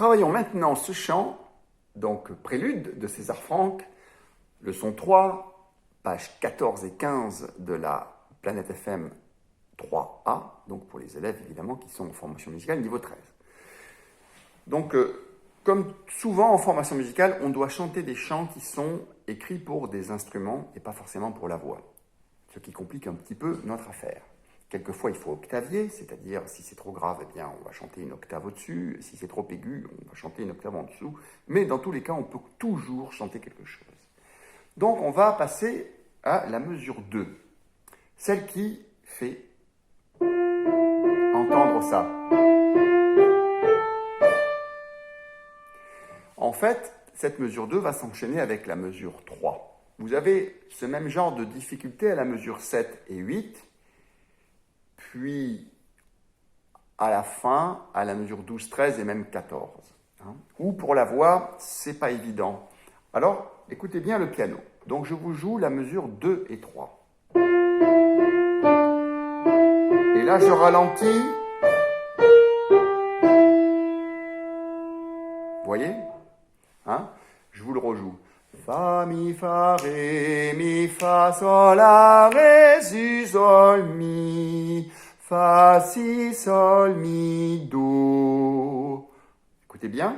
Travaillons maintenant ce chant, donc prélude de César Franck, leçon 3, pages 14 et 15 de la Planète FM 3A, donc pour les élèves évidemment qui sont en formation musicale niveau 13. Donc, comme souvent en formation musicale, on doit chanter des chants qui sont écrits pour des instruments et pas forcément pour la voix, ce qui complique un petit peu notre affaire. Quelquefois, il faut octavier, c'est-à-dire si c'est trop grave, eh bien, on va chanter une octave au-dessus, si c'est trop aigu, on va chanter une octave en dessous, mais dans tous les cas, on peut toujours chanter quelque chose. Donc, on va passer à la mesure 2, celle qui fait entendre ça. En fait, cette mesure 2 va s'enchaîner avec la mesure 3. Vous avez ce même genre de difficulté à la mesure 7 et 8, puis à la fin, à la mesure 12, 13 et même 14. Ou pour la voix, c'est pas évident. Alors, écoutez bien le piano. Donc, je vous joue la mesure 2 et 3. Et là, je ralentis. Vous voyez ? Je vous le rejoue. Fa, mi, fa, ré, mi, fa, sol, la, ré, si, sol, mi, fa, si, sol, mi, do. Écoutez bien.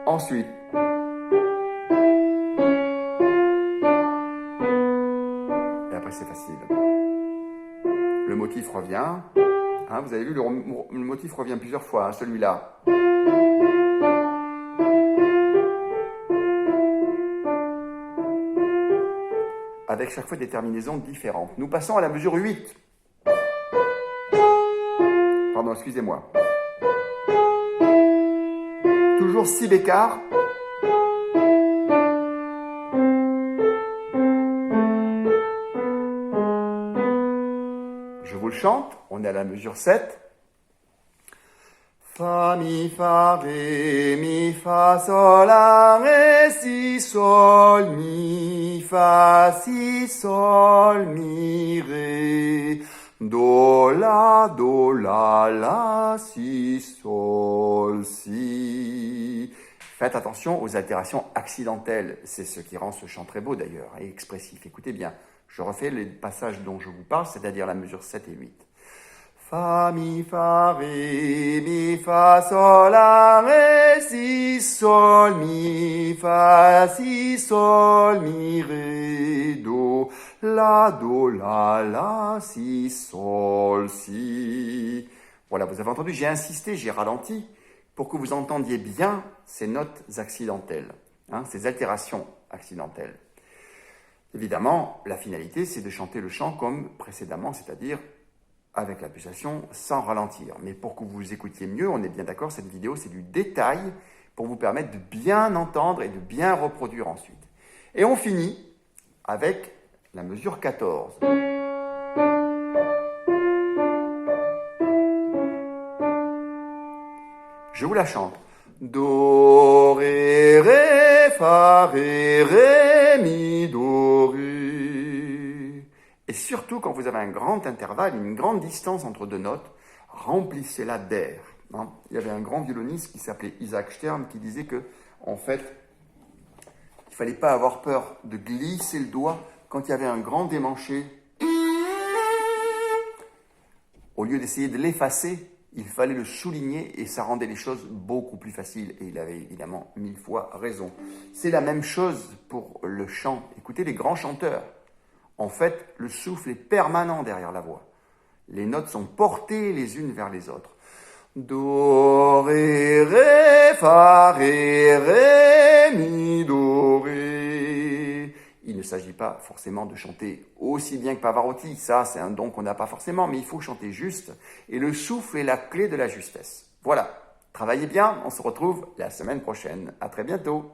Ensuite. Et après, c'est facile. Le motif revient. Vous avez vu, le motif revient plusieurs fois, celui-là. Avec chaque fois des terminaisons différentes. Nous passons à la mesure 8. Pardon, excusez-moi. Toujours 6 bécards. Je vous le chante, on est à la mesure 7. Fa, mi, fa, ré, mi, fa, sol, la, ré, si, sol, mi, fa, si, sol, mi, ré, do, la, si, sol, si. Faites attention aux altérations accidentelles, c'est ce qui rend ce chant très beau d'ailleurs, et expressif. Écoutez bien. Je refais les passages dont je vous parle, c'est-à-dire la mesure 7 et 8. Fa, mi, fa, ré, mi, fa, sol, la, ré, si, sol, mi, fa, si, sol, mi, ré, do, la, si, sol, si. Voilà, vous avez entendu, j'ai insisté, j'ai ralenti pour que vous entendiez bien ces notes accidentelles, ces altérations accidentelles. Évidemment, la finalité, c'est de chanter le chant comme précédemment, c'est-à-dire avec la pulsation sans ralentir. Mais pour que vous écoutiez mieux, on est bien d'accord, cette vidéo, c'est du détail pour vous permettre de bien entendre et de bien reproduire ensuite. Et on finit avec la mesure 14. Je vous la chante. Do, ré, fa, ré, mi, do, ré. Et surtout, quand vous avez un grand intervalle, une grande distance entre deux notes, remplissez-la d'air. Il y avait un grand violoniste qui s'appelait Isaac Stern qui disait que, en fait, il ne fallait pas avoir peur de glisser le doigt quand il y avait un grand démanché. Au lieu d'essayer de l'effacer, il fallait le souligner et ça rendait les choses beaucoup plus faciles. Et il avait évidemment 1000 fois raison. C'est la même chose pour le chant. Écoutez les grands chanteurs. En fait, le souffle est permanent derrière la voix. Les notes sont portées les unes vers les autres. Do, ré, fa, ré, mi, do, ré. Il ne s'agit pas forcément de chanter aussi bien que Pavarotti. Ça, c'est un don qu'on n'a pas forcément, mais il faut chanter juste. Et le souffle est la clé de la justesse. Voilà. Travaillez bien. On se retrouve la semaine prochaine. À très bientôt.